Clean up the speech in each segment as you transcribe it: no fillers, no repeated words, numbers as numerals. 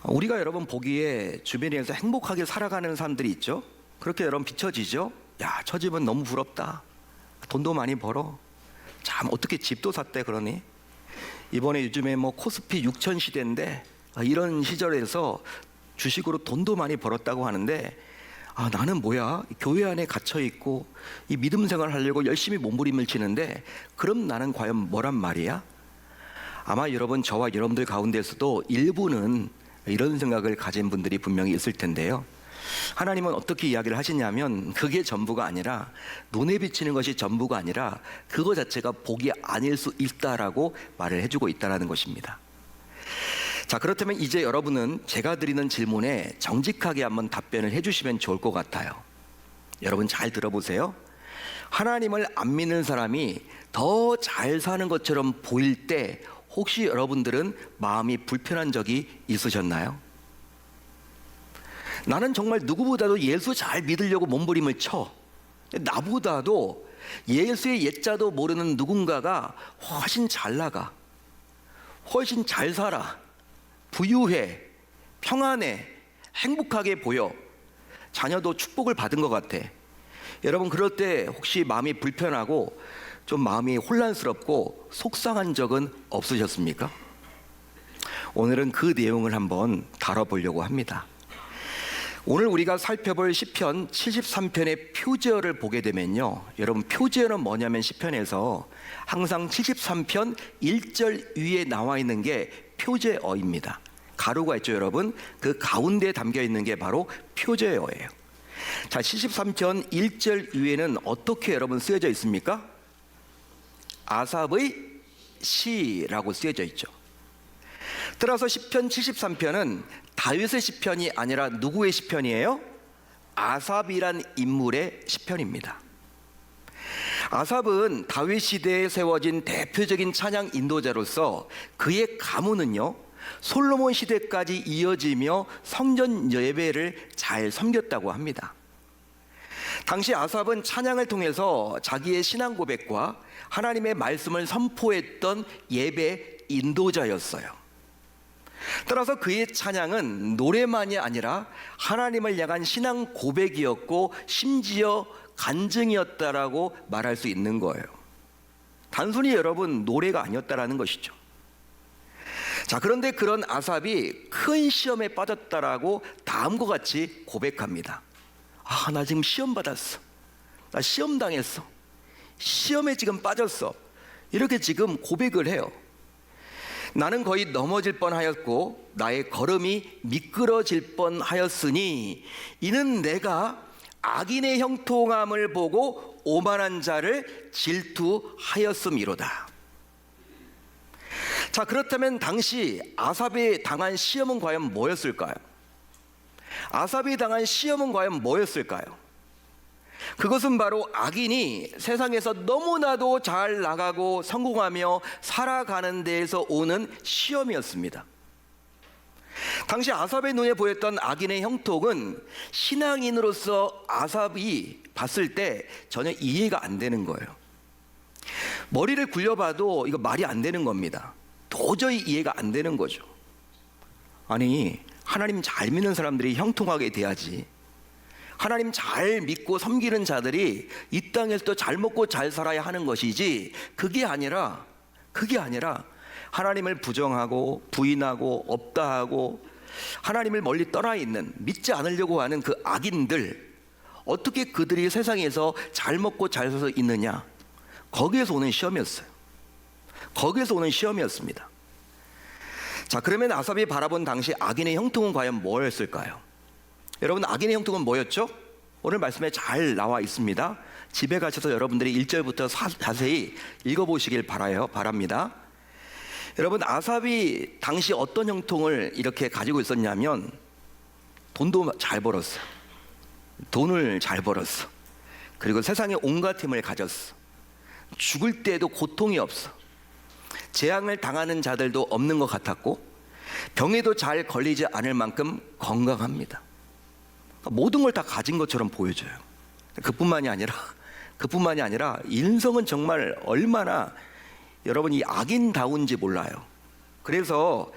우리가 여러분 보기에 주변에서 행복하게 살아가는 사람들이 있죠. 그렇게 여러분 비춰지죠. 야, 저 집은 너무 부럽다. 돈도 많이 벌어. 참 어떻게 집도 샀대 그러니. 이번에 요즘에 뭐 코스피 6천 시대인데 이런 시절에서 주식으로 돈도 많이 벌었다고 하는데, 나는 뭐야, 교회 안에 갇혀 있고 이 믿음 생활 하려고 열심히 몸부림을 치는데 그럼 나는 과연 뭐란 말이야? 아마 여러분, 저와 여러분들 가운데서도 일부는 이런 생각을 가진 분들이 분명히 있을 텐데요. 하나님은 어떻게 이야기를 하시냐면, 그게 전부가 아니라, 눈에 비치는 것이 전부가 아니라 그거 자체가 복이 아닐 수 있다라고 말을 해주고 있다는 것입니다. 자, 그렇다면 이제 여러분은 제가 드리는 질문에 정직하게 한번 답변을 해주시면 좋을 것 같아요. 여러분 잘 들어보세요. 하나님을 안 믿는 사람이 더 잘 사는 것처럼 보일 때 혹시 여러분들은 마음이 불편한 적이 있으셨나요? 나는 정말 누구보다도 예수 잘 믿으려고 몸부림을 쳐. 나보다도 예수의 옛자도 모르는 누군가가 훨씬 잘 나가, 훨씬 잘 살아, 부유해, 평안해, 행복하게 보여. 자녀도 축복을 받은 것 같아. 여러분, 그럴 때 혹시 마음이 불편하고 좀 마음이 혼란스럽고 속상한 적은 없으셨습니까? 오늘은 그 내용을 한번 다뤄보려고 합니다. 오늘 우리가 살펴볼 시편 73편의 표제어를 보게 되면요, 여러분, 표제어는 뭐냐면 시편에서 항상 73편 1절 위에 나와 있는 게 표제어입니다. 가로가 있죠, 여러분. 그 가운데에 담겨 있는 게 바로 표제어예요. 자, 73편 1절 위에는 어떻게 여러분 쓰여져 있습니까? 아삽의 시라고 쓰여져 있죠. 따라서 시편 73편은 다윗의 시편이 아니라 누구의 시편이에요? 아삽이란 인물의 시편입니다. 아삽은 다윗 시대에 세워진 대표적인 찬양 인도자로서 그의 가문은요, 솔로몬 시대까지 이어지며 성전 예배를 잘 섬겼다고 합니다. 당시 아삽은 찬양을 통해서 자기의 신앙 고백과 하나님의 말씀을 선포했던 예배 인도자였어요. 따라서 그의 찬양은 노래만이 아니라 하나님을 향한 신앙 고백이었고 심지어 간증이었다라고 말할 수 있는 거예요. 단순히 여러분 노래가 아니었다라는 것이죠. 자, 그런데 그런 아삽이 큰 시험에 빠졌다라고 다음과 같이 고백합니다. 나 지금 시험 받았어. 나 시험 당했어. 시험에 지금 빠졌어. 이렇게 지금 고백을 해요. 나는 거의 넘어질 뻔하였고 나의 걸음이 미끄러질 뻔하였으니 이는 내가 악인의 형통함을 보고 오만한 자를 질투하였음이로다. 자, 그렇다면 당시 아삽이 당한 시험은 과연 뭐였을까요? 아삽이 당한 시험은 과연 뭐였을까요? 그것은 바로 악인이 세상에서 너무나도 잘 나가고 성공하며 살아가는 데에서 오는 시험이었습니다. 당시 아삽의 눈에 보였던 악인의 형통은 신앙인으로서 아삽이 봤을 때 전혀 이해가 안 되는 거예요. 머리를 굴려봐도 이거 말이 안 되는 겁니다. 도저히 이해가 안 되는 거죠. 아니, 하나님 잘 믿는 사람들이 형통하게 돼야지. 하나님 잘 믿고 섬기는 자들이 이 땅에서도 잘 먹고 잘 살아야 하는 것이지, 그게 아니라 하나님을 부정하고 부인하고 없다 하고 하나님을 멀리 떠나 있는, 믿지 않으려고 하는 그 악인들, 어떻게 그들이 세상에서 잘 먹고 잘 살아서 있느냐? 거기에서 오는 시험이었어요. 거기에서 오는 시험이었습니다. 자, 그러면 아삽이 바라본 당시 악인의 형통은 과연 뭐였을까요? 여러분, 악인의 형통은 뭐였죠? 오늘 말씀에 잘 나와 있습니다. 집에 가셔서 여러분들이 1절부터 자세히 읽어보시길 바랍니다. 여러분, 아삽이 당시 어떤 형통을 이렇게 가지고 있었냐면, 돈도 잘 벌었어. 돈을 잘 벌었어. 그리고 세상에 온갖 힘을 가졌어. 죽을 때에도 고통이 없어. 재앙을 당하는 자들도 없는 것 같았고, 병에도 잘 걸리지 않을 만큼 건강합니다. 모든 걸 다 가진 것처럼 보여져요. 그뿐만이 아니라 인성은 정말 얼마나 여러분이 악인다운지 몰라요. 그래서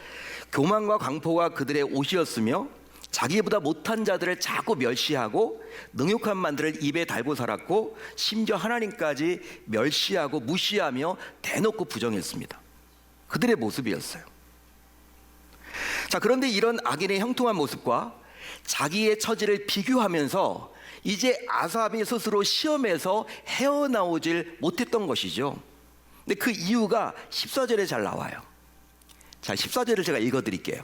교만과 광포가 그들의 옷이었으며 자기보다 못한 자들을 자꾸 멸시하고 능욕한 만들을 입에 달고 살았고 심지어 하나님까지 멸시하고 무시하며 대놓고 부정했습니다. 그들의 모습이었어요. 자, 그런데 이런 악인의 형통한 모습과 자기의 처지를 비교하면서 이제 아삽이 스스로 시험에서 헤어나오질 못했던 것이죠. 근데 그 이유가 14절에 잘 나와요. 자, 14절을 제가 읽어드릴게요.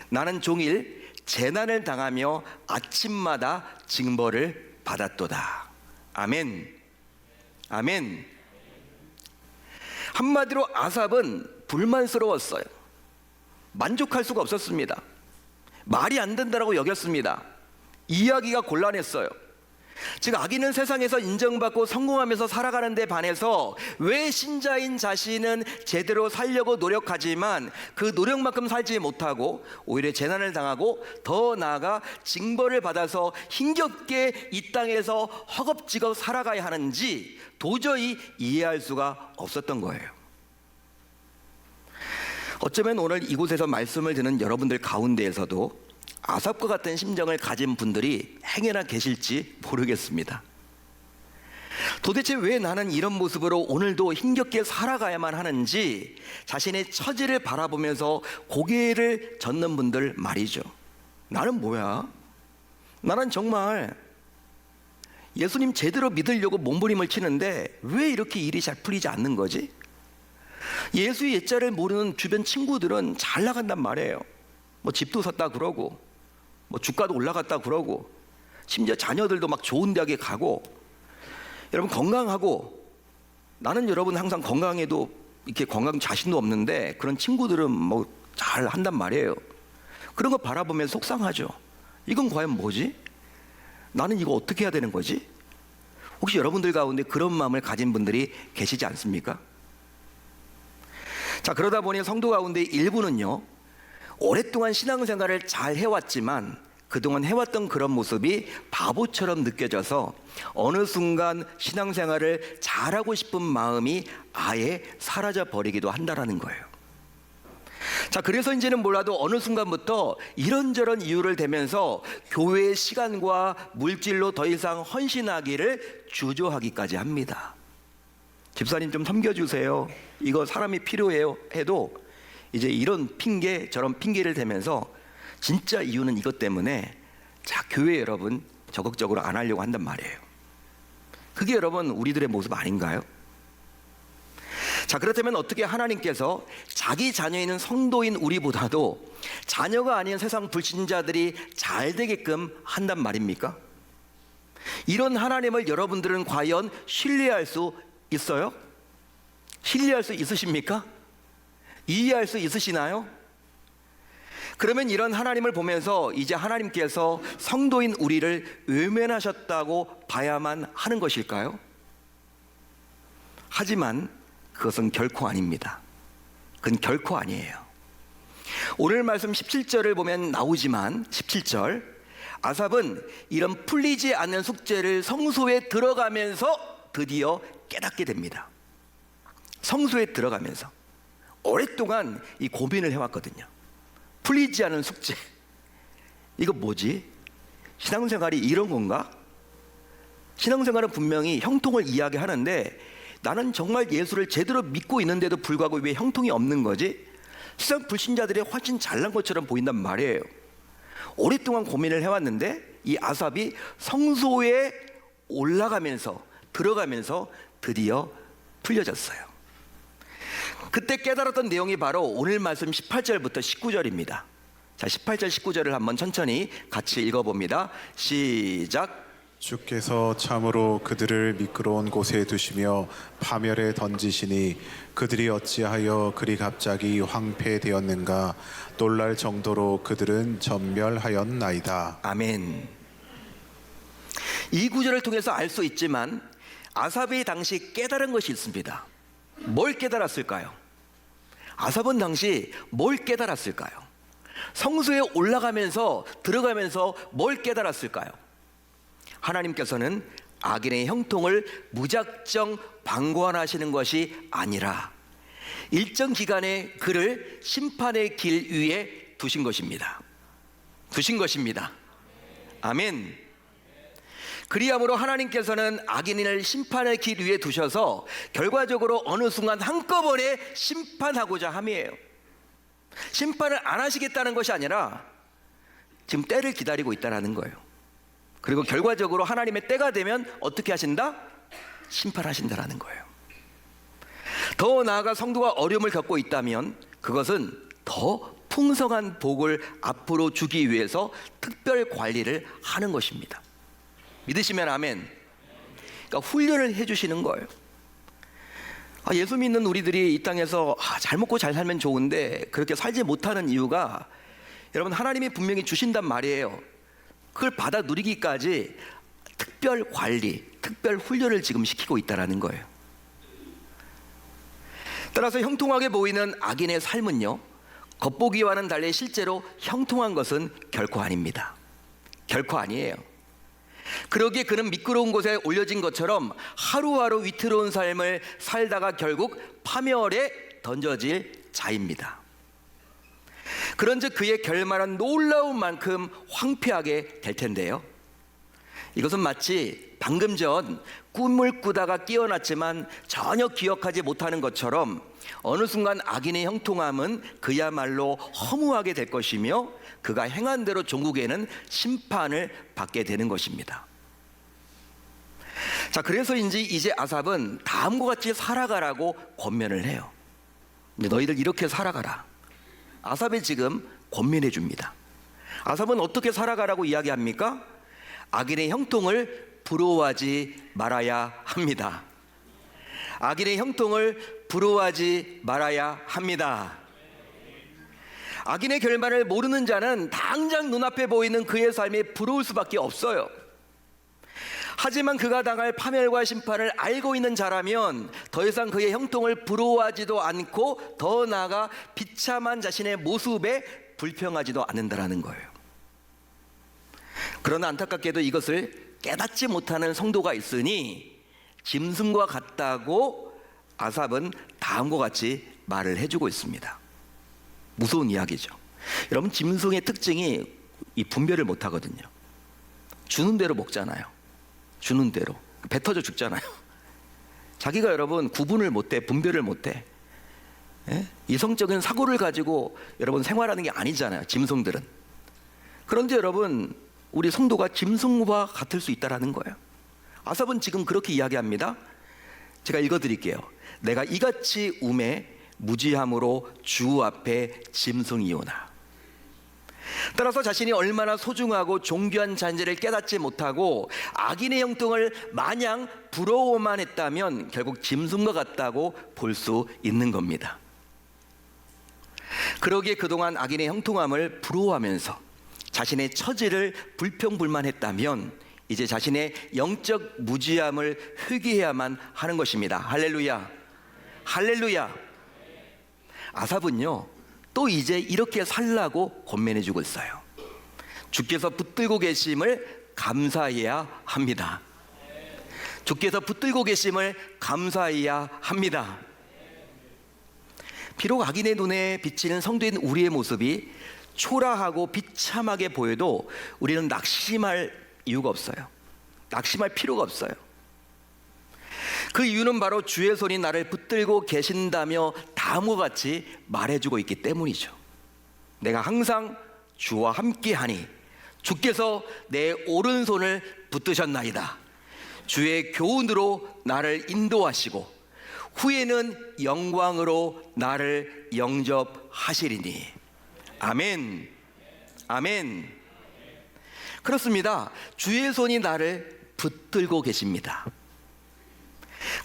나는 종일 재난을 당하며 아침마다 징벌을 받았도다. 아멘. 아멘. 한마디로 아삽은 불만스러웠어요. 만족할 수가 없었습니다. 말이 안 된다라고 여겼습니다. 이야기가 곤란했어요. 즉 악인은 세상에서 인정받고 성공하면서 살아가는 데 반해서 왜 신자인 자신은 제대로 살려고 노력하지만 그 노력만큼 살지 못하고 오히려 재난을 당하고 더 나아가 징벌을 받아서 힘겹게 이 땅에서 허겁지겁 살아가야 하는지 도저히 이해할 수가 없었던 거예요. 어쩌면 오늘 이곳에서 말씀을 듣는 여러분들 가운데에서도 아삽과 같은 심정을 가진 분들이 행여나 계실지 모르겠습니다. 도대체 왜 나는 이런 모습으로 오늘도 힘겹게 살아가야만 하는지 자신의 처지를 바라보면서 고개를 젓는 분들 말이죠. 나는 뭐야? 나는 정말 예수님 제대로 믿으려고 몸부림을 치는데 왜 이렇게 일이 잘 풀리지 않는 거지? 예수의 옛자를 모르는 주변 친구들은 잘 나간단 말이에요. 뭐 집도 샀다 그러고 뭐 주가도 올라갔다 그러고 심지어 자녀들도 막 좋은 대학에 가고 여러분 건강하고 나는 여러분 항상 건강해도 이렇게 건강 자신도 없는데 그런 친구들은 뭐 잘 한단 말이에요. 그런 거 바라보면 속상하죠. 이건 과연 뭐지? 나는 이거 어떻게 해야 되는 거지? 혹시 여러분들 가운데 그런 마음을 가진 분들이 계시지 않습니까? 자, 그러다 보니 성도 가운데 일부는요 오랫동안 신앙생활을 잘 해왔지만 그동안 해왔던 그런 모습이 바보처럼 느껴져서 어느 순간 신앙생활을 잘하고 싶은 마음이 아예 사라져 버리기도 한다라는 거예요. 자, 그래서 이제는 몰라도 어느 순간부터 이런저런 이유를 대면서 교회의 시간과 물질로 더 이상 헌신하기를 주저하기까지 합니다. 집사님 좀 섬겨주세요. 이거 사람이 필요해요 해도 이제 이런 핑계 저런 핑계를 대면서 진짜 이유는 이것 때문에 자 교회 여러분 적극적으로 안 하려고 한단 말이에요. 그게 여러분 우리들의 모습 아닌가요? 자, 그렇다면 어떻게 하나님께서 자기 자녀인 성도인 우리보다도 자녀가 아닌 세상 불신자들이 잘 되게끔 한단 말입니까? 이런 하나님을 여러분들은 과연 신뢰할 수 있어요? 신뢰할 수 있으십니까? 이해할 수 있으시나요? 그러면 이런 하나님을 보면서 이제 하나님께서 성도인 우리를 외면하셨다고 봐야만 하는 것일까요? 하지만 그것은 결코 아닙니다. 그건 결코 아니에요. 오늘 말씀 17절을 보면 나오지만 17절 아삽은 이런 풀리지 않는 숙제를 성소에 들어가면서 드디어 깨닫게 됩니다. 성소에 들어가면서 오랫동안 이 고민을 해왔거든요. 풀리지 않은 숙제, 이거 뭐지? 신앙생활이 이런 건가? 신앙생활은 분명히 형통을 이야기하는데 나는 정말 예수를 제대로 믿고 있는데도 불구하고 왜 형통이 없는 거지? 세상 불신자들이 훨씬 잘난 것처럼 보인단 말이에요. 오랫동안 고민을 해왔는데 이 아삽이 성소에 올라가면서 들어가면서 드디어 풀려졌어요. 그때 깨달았던 내용이 바로 오늘 말씀 18절부터 19절입니다. 자, 18절 19절을 한번 천천히 같이 읽어봅니다. 시작. 주께서 참으로 그들을 미끄러운 곳에 두시며 파멸에 던지시니 그들이 어찌하여 그리 갑자기 황폐되었는가 놀랄 정도로 그들은 전멸하였나이다. 아멘. 이 구절을 통해서 알 수 있지만 아삽이 당시 깨달은 것이 있습니다. 뭘 깨달았을까요? 아삽은 당시 뭘 깨달았을까요? 성소에 올라가면서 들어가면서 뭘 깨달았을까요? 하나님께서는 악인의 형통을 무작정 방관하시는 것이 아니라 일정 기간의 그를 심판의 길 위에 두신 것입니다. 두신 것입니다. 아멘. 그리함으로 하나님께서는 악인을 심판의 길 위에 두셔서 결과적으로 어느 순간 한꺼번에 심판하고자 함이에요. 심판을 안 하시겠다는 것이 아니라 지금 때를 기다리고 있다는 거예요. 그리고 결과적으로 하나님의 때가 되면 어떻게 하신다? 심판하신다는 거예요. 더 나아가 성도가 어려움을 겪고 있다면 그것은 더 풍성한 복을 앞으로 주기 위해서 특별 관리를 하는 것입니다. 믿으시면 아멘. 그러니까 훈련을 해주시는 거예요. 예수 믿는 우리들이 이 땅에서 잘 먹고 잘 살면 좋은데 그렇게 살지 못하는 이유가, 여러분, 하나님이 분명히 주신단 말이에요. 그걸 받아 누리기까지 특별 관리, 특별 훈련을 지금 시키고 있다는 거예요. 따라서 형통하게 보이는 악인의 삶은요, 겉보기와는 달리 실제로 형통한 것은 결코 아닙니다. 결코 아니에요. 그러기에 그는 미끄러운 곳에 올려진 것처럼 하루하루 위태로운 삶을 살다가 결국 파멸에 던져질 자입니다. 그런즉 그의 결말은 놀라운 만큼 황폐하게 될 텐데요, 이것은 마치 방금 전 꿈을 꾸다가 깨어났지만 전혀 기억하지 못하는 것처럼 어느 순간 악인의 형통함은 그야말로 허무하게 될 것이며 그가 행한 대로 종국에는 심판을 받게 되는 것입니다. 자, 그래서인지 이제 아삽은 다음과 같이 살아가라고 권면을 해요. 너희들 이렇게 살아가라. 아삽이 지금 권면해 줍니다. 아삽은 어떻게 살아가라고 이야기합니까? 악인의 형통을 부러워하지 말아야 합니다. 악인의 형통을 부러워하지 말아야 합니다. 악인의 결말을 모르는 자는 당장 눈앞에 보이는 그의 삶이 부러울 수밖에 없어요. 하지만 그가 당할 파멸과 심판을 알고 있는 자라면 더 이상 그의 형통을 부러워하지도 않고 더 나아가 비참한 자신의 모습에 불평하지도 않는다라는 거예요. 그러나 안타깝게도 이것을 깨닫지 못하는 성도가 있으니 짐승과 같다고 아삽은 다음과 같이 말을 해주고 있습니다. 무서운 이야기죠. 여러분, 짐승의 특징이 이 분별을 못하거든요. 주는 대로 먹잖아요. 주는 대로 배 터져 죽잖아요. 자기가, 여러분, 구분을 못해, 분별을 못해. 이성적인 사고를 가지고 여러분 생활하는 게 아니잖아요, 짐승들은. 그런데 여러분, 우리 성도가 짐승과 같을 수 있다는 거예요. 아삽은 지금 그렇게 이야기합니다. 제가 읽어드릴게요. 내가 이같이 우매 무지함으로 주 앞에 짐승이오나. 따라서 자신이 얼마나 소중하고 존귀한 자인지를 깨닫지 못하고 악인의 형통을 마냥 부러워만 했다면 결국 짐승과 같다고 볼 수 있는 겁니다. 그러기에 그동안 악인의 형통함을 부러워하면서 자신의 처지를 불평불만했다면 이제 자신의 영적 무지함을 회개해야만 하는 것입니다. 할렐루야, 할렐루야. 아삽은요, 또 이제 이렇게 살라고 권면해주고 있어요. 주께서 붙들고 계심을 감사해야 합니다. 주께서 붙들고 계심을 감사해야 합니다. 비록 악인의 눈에 비치는 성도인 우리의 모습이 초라하고 비참하게 보여도 우리는 낙심할 이유가 없어요. 낙심할 필요가 없어요. 그 이유는 바로 주의 손이 나를 붙들고 계신다며 다음과 같이 말해주고 있기 때문이죠. 내가 항상 주와 함께하니 주께서 내 오른손을 붙드셨나이다. 주의 교훈으로 나를 인도하시고 후에는 영광으로 나를 영접하시리니. 아멘, 아멘. 그렇습니다. 주의 손이 나를 붙들고 계십니다.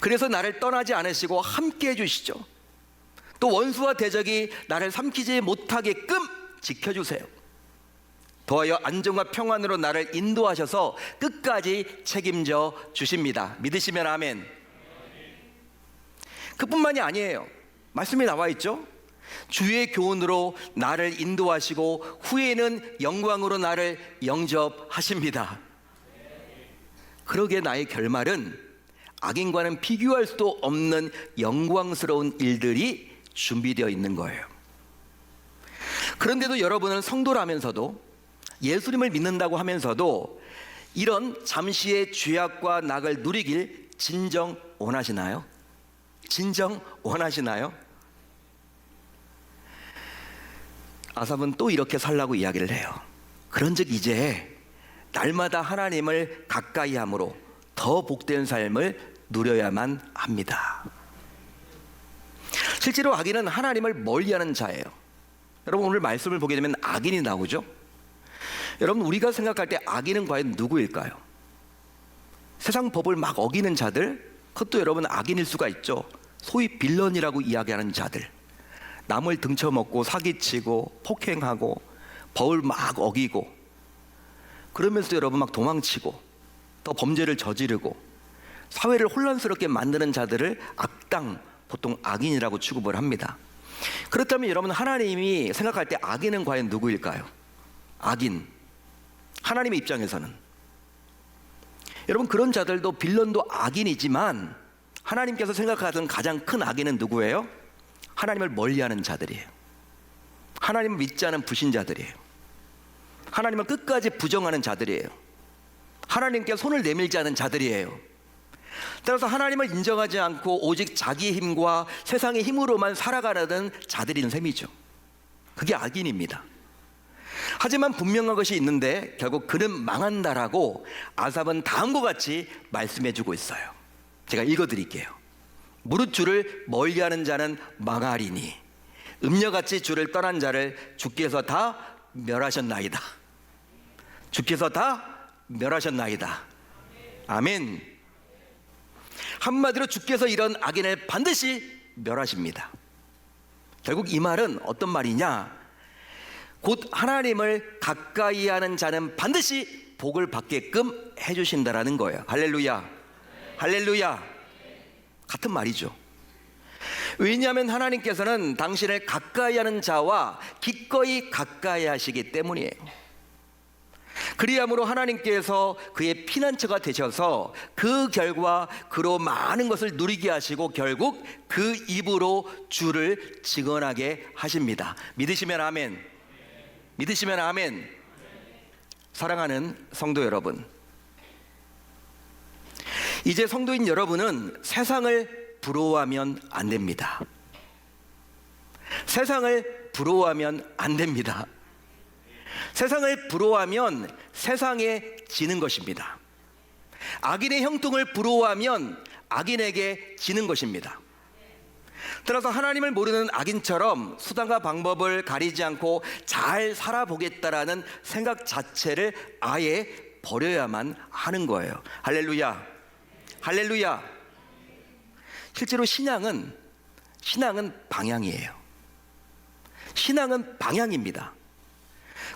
그래서 나를 떠나지 않으시고 함께 해주시죠. 또 원수와 대적이 나를 삼키지 못하게끔 지켜주세요. 더하여 안정과 평안으로 나를 인도하셔서 끝까지 책임져 주십니다. 믿으시면 아멘. 그뿐만이 아니에요. 말씀에 나와 있죠. 주의 교훈으로 나를 인도하시고 후에는 영광으로 나를 영접하십니다. 그러기에 나의 결말은 악인과는 비교할 수도 없는 영광스러운 일들이 준비되어 있는 거예요. 그런데도 여러분은 성도라면서도 예수님을 믿는다고 하면서도 이런 잠시의 죄악과 낙을 누리길 진정 원하시나요? 진정 원하시나요? 아삽은 또 이렇게 살라고 이야기를 해요. 그런즉 이제 날마다 하나님을 가까이 함으로 더 복된 삶을 누려야만 합니다. 실제로 악인은 하나님을 멀리하는 자예요. 여러분, 오늘 말씀을 보게 되면 악인이 나오죠. 여러분, 우리가 생각할 때 악인은 과연 누구일까요? 세상 법을 막 어기는 자들, 그것도 여러분 악인일 수가 있죠. 소위 빌런이라고 이야기하는 자들, 남을 등쳐먹고 사기치고 폭행하고 법을 막 어기고, 그러면서 여러분 막 도망치고 또 범죄를 저지르고 사회를 혼란스럽게 만드는 자들을 악당, 보통 악인이라고 취급을 합니다. 그렇다면 여러분, 하나님이 생각할 때 악인은 과연 누구일까요? 악인, 하나님의 입장에서는 여러분, 그런 자들도 빌런도 악인이지만 하나님께서 생각하던 가장 큰 악인은 누구예요? 하나님을 멀리하는 자들이에요. 하나님을 믿지 않은 불신자들이에요. 하나님을 끝까지 부정하는 자들이에요. 하나님께 손을 내밀지 않은 자들이에요. 따라서 하나님을 인정하지 않고 오직 자기의 힘과 세상의 힘으로만 살아가려는 자들인 셈이죠. 그게 악인입니다. 하지만 분명한 것이 있는데 결국 그는 망한다라고 아삽은 다음과 같이 말씀해주고 있어요. 제가 읽어드릴게요. 무릇 주를 멀리하는 자는 망하리니 음녀같이 주를 떠난 자를 주께서 다 멸하셨나이다. 주께서 다 멸하셨나이다. 아멘. 한마디로 주께서 이런 악인을 반드시 멸하십니다. 결국 이 말은 어떤 말이냐? 곧 하나님을 가까이 하는 자는 반드시 복을 받게끔 해주신다라는 거예요. 할렐루야, 할렐루야. 같은 말이죠. 왜냐하면 하나님께서는 당신을 가까이 하는 자와 기꺼이 가까이 하시기 때문이에요. 그리함으로 하나님께서 그의 피난처가 되셔서 그 결과 그로 많은 것을 누리게 하시고 결국 그 입으로 주를 증언하게 하십니다. 믿으시면 아멘. 믿으시면 아멘. 사랑하는 성도 여러분, 이제 성도인 여러분은 세상을 부러워하면 안 됩니다. 세상을 부러워하면 안 됩니다. 세상을 부러워하면 세상에 지는 것입니다. 악인의 형통을 부러워하면 악인에게 지는 것입니다. 따라서 하나님을 모르는 악인처럼 수단과 방법을 가리지 않고 잘 살아보겠다라는 생각 자체를 아예 버려야만 하는 거예요. 할렐루야, 할렐루야. 실제로 신앙은 방향이에요. 신앙은 방향입니다.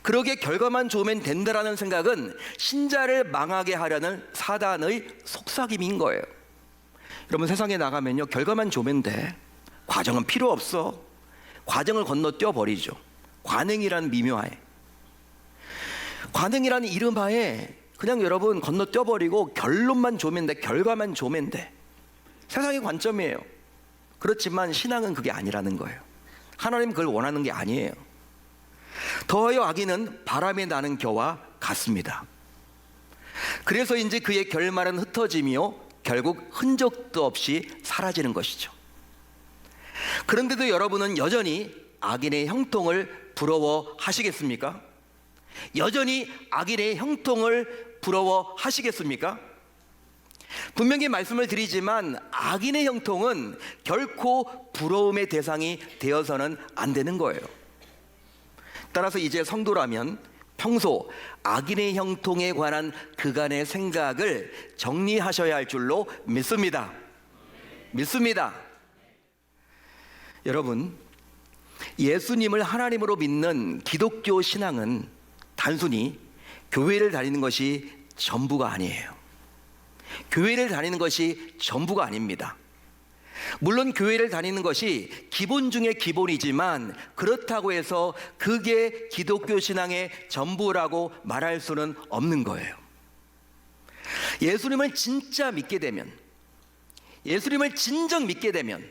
그러기에 결과만 좋으면 된다라는 생각은 신자를 망하게 하려는 사단의 속삭임인 거예요. 여러분, 세상에 나가면요, 결과만 좋으면 돼. 과정은 필요 없어. 과정을 건너뛰어 버리죠. 관행이라는 미묘하에, 관행이라는 이름하에 그냥 여러분 건너뛰어 버리고 결론만 좋으면 돼. 결과만 좋으면 돼. 세상의 관점이에요. 그렇지만 신앙은 그게 아니라는 거예요. 하나님은 그걸 원하는 게 아니에요. 더하여 악인은 바람에 나는 겨와 같습니다. 그래서인지 그의 결말은 흩어지며 결국 흔적도 없이 사라지는 것이죠. 그런데도 여러분은 여전히 악인의 형통을 부러워하시겠습니까? 여전히 악인의 형통을 부러워하시겠습니까? 분명히 말씀을 드리지만 악인의 형통은 결코 부러움의 대상이 되어서는 안 되는 거예요. 따라서 이제 성도라면 평소 악인의 형통에 관한 그간의 생각을 정리하셔야 할 줄로 믿습니다. 믿습니다. 여러분, 예수님을 하나님으로 믿는 기독교 신앙은 단순히 교회를 다니는 것이 전부가 아니에요. 교회를 다니는 것이 전부가 아닙니다. 물론 교회를 다니는 것이 기본 중에 기본이지만 그렇다고 해서 그게 기독교 신앙의 전부라고 말할 수는 없는 거예요. 예수님을 진짜 믿게 되면, 예수님을 진정 믿게 되면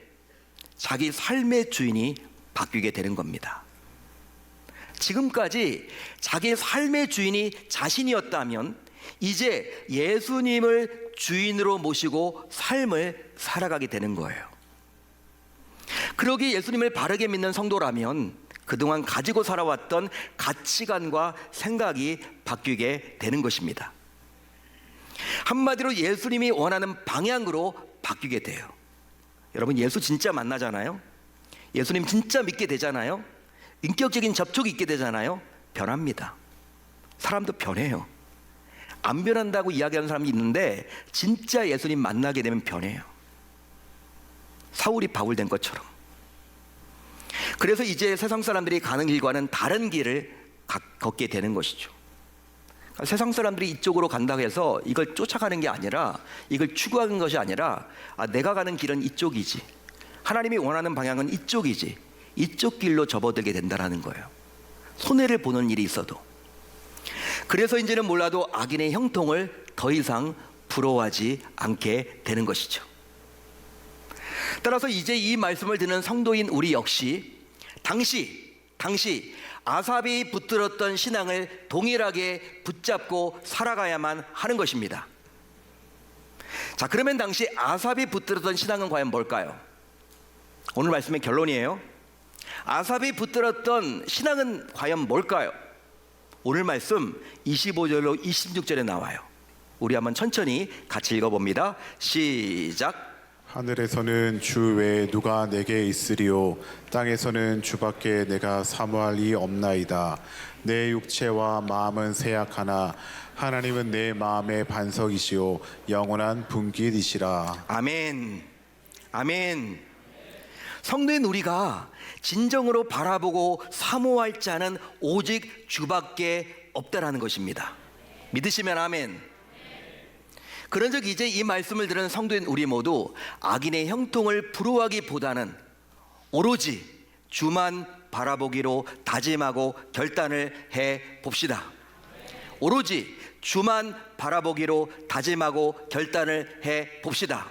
자기 삶의 주인이 바뀌게 되는 겁니다. 지금까지 자기 삶의 주인이 자신이었다면 이제 예수님을 주인으로 모시고 삶을 살아가게 되는 거예요. 그러기에 예수님을 바르게 믿는 성도라면 그동안 가지고 살아왔던 가치관과 생각이 바뀌게 되는 것입니다. 한마디로 예수님이 원하는 방향으로 바뀌게 돼요. 여러분, 예수 진짜 만나잖아요. 예수님 진짜 믿게 되잖아요. 인격적인 접촉이 있게 되잖아요. 변합니다. 사람도 변해요. 안 변한다고 이야기하는 사람이 있는데 진짜 예수님 만나게 되면 변해요. 사울이 바울 된 것처럼. 그래서 이제 세상 사람들이 가는 길과는 다른 길을 걷게 되는 것이죠. 그러니까 세상 사람들이 이쪽으로 간다고 해서 이걸 쫓아가는 게 아니라, 이걸 추구하는 것이 아니라, 내가 가는 길은 이쪽이지, 하나님이 원하는 방향은 이쪽이지, 이쪽 길로 접어들게 된다는 거예요. 손해를 보는 일이 있어도. 그래서 이제는 몰라도 악인의 형통을 더 이상 부러워하지 않게 되는 것이죠. 따라서 이제 이 말씀을 듣는 성도인 우리 역시 당시 아삽이 붙들었던 신앙을 동일하게 붙잡고 살아가야만 하는 것입니다. 자, 그러면 당시 아삽이 붙들었던 신앙은 과연 뭘까요? 오늘 말씀의 결론이에요. 아삽이 붙들었던 신앙은 과연 뭘까요? 오늘 말씀 25절로 26절에 나와요. 우리 한번 천천히 같이 읽어봅니다. 시작. 하늘에서는 주 외에 누가 내게 있으리요, 땅에서는 주밖에 내가 사모할 이 없나이다. 내 육체와 마음은 세약하나 하나님은 내 마음의 반석이시요 영원한 분깃이시라. 아멘. 아멘. 성도인 우리가 진정으로 바라보고 사모할 자는 오직 주밖에 없다라는 것입니다. 믿으시면 아멘. 그런즉 이제 이 말씀을 들은 성도인 우리 모두 악인의 형통을 부러워하기보다는 오로지 주만 바라보기로 다짐하고 결단을 해 봅시다. 오로지 주만 바라보기로 다짐하고 결단을 해 봅시다.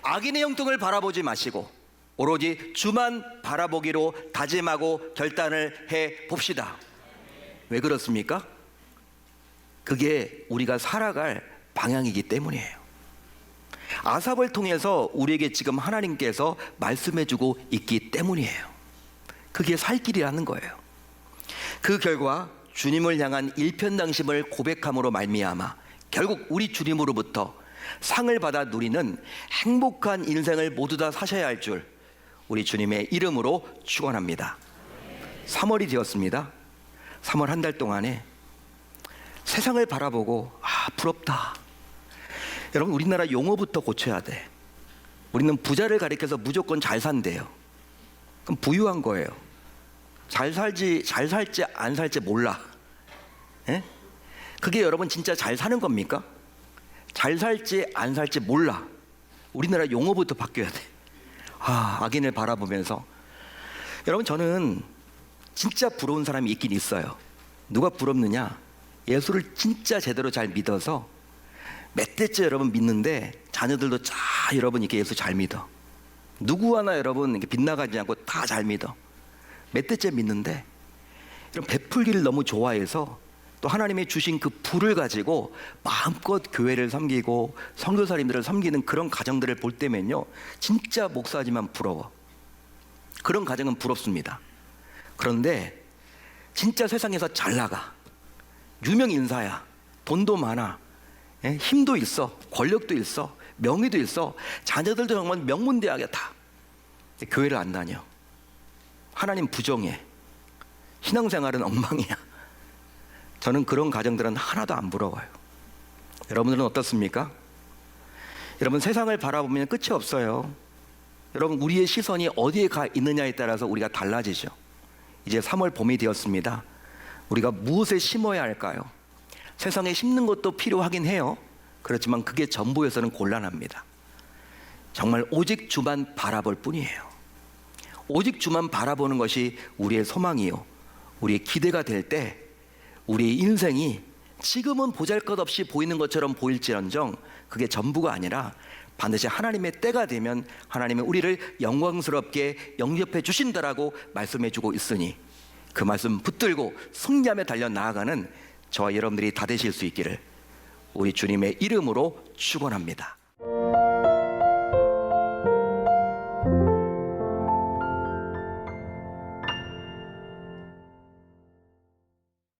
악인의 형통을 바라보지 마시고 오로지 주만 바라보기로 다짐하고 결단을 해 봅시다. 왜 그렇습니까? 그게 우리가 살아갈 방향이기 때문이에요. 아삽을 통해서 우리에게 지금 하나님께서 말씀해주고 있기 때문이에요. 그게 살 길이라는 거예요. 그 결과 주님을 향한 일편당심을 고백함으로 말미암아 결국 우리 주님으로부터 상을 받아 누리는 행복한 인생을 모두 다 사셔야 할 줄 우리 주님의 이름으로 축원합니다. 3월이 되었습니다. 3월 한 달 동안에 세상을 바라보고 부럽다. 여러분, 우리나라 용어부터 고쳐야 돼. 우리는 부자를 가리켜서 무조건 잘 산대요. 그럼 부유한 거예요. 잘 살지 안 살지 몰라. 예? 그게 여러분 진짜 잘 사는 겁니까? 잘 살지 안 살지 몰라. 우리나라 용어부터 바뀌어야 돼. 악인을 바라보면서. 여러분, 저는 진짜 부러운 사람이 있긴 있어요. 누가 부럽느냐? 예수를 진짜 제대로 잘 믿어서 몇 대째 여러분 믿는데 자녀들도 여러분 이렇게 예수 잘 믿어. 누구 하나 여러분 이렇게 빗나가지 않고 다 잘 믿어. 몇 대째 믿는데 이런 베풀기를 너무 좋아해서 또 하나님이 주신 그 불을 가지고 마음껏 교회를 섬기고 선교사님들을 섬기는 그런 가정들을 볼 때면요, 진짜 목사지만 부러워. 그런 가정은 부럽습니다. 그런데 진짜 세상에서 잘 나가, 유명 인사야, 돈도 많아, 힘도 있어, 권력도 있어, 명의도 있어, 자녀들도 정말 명문대학에 다 교회를 안 다녀. 하나님 부정해. 신앙생활은 엉망이야. 저는 그런 가정들은 하나도 안 부러워요. 여러분들은 어떻습니까? 여러분, 세상을 바라보면 끝이 없어요. 여러분, 우리의 시선이 어디에 가 있느냐에 따라서 우리가 달라지죠. 이제 3월 봄이 되었습니다. 우리가 무엇에 심어야 할까요? 세상에 심는 것도 필요하긴 해요. 그렇지만 그게 전부여서는 곤란합니다. 정말 오직 주만 바라볼 뿐이에요. 오직 주만 바라보는 것이 우리의 소망이요, 우리의 기대가 될 때 우리의 인생이 지금은 보잘것없이 보이는 것처럼 보일지언정 그게 전부가 아니라 반드시 하나님의 때가 되면 하나님은 우리를 영광스럽게 영접해 주신다라고 말씀해 주고 있으니 그 말씀 붙들고 승리하며 달려 나아가는 저와 여러분들이 다 되실 수 있기를 우리 주님의 이름으로 축원합니다.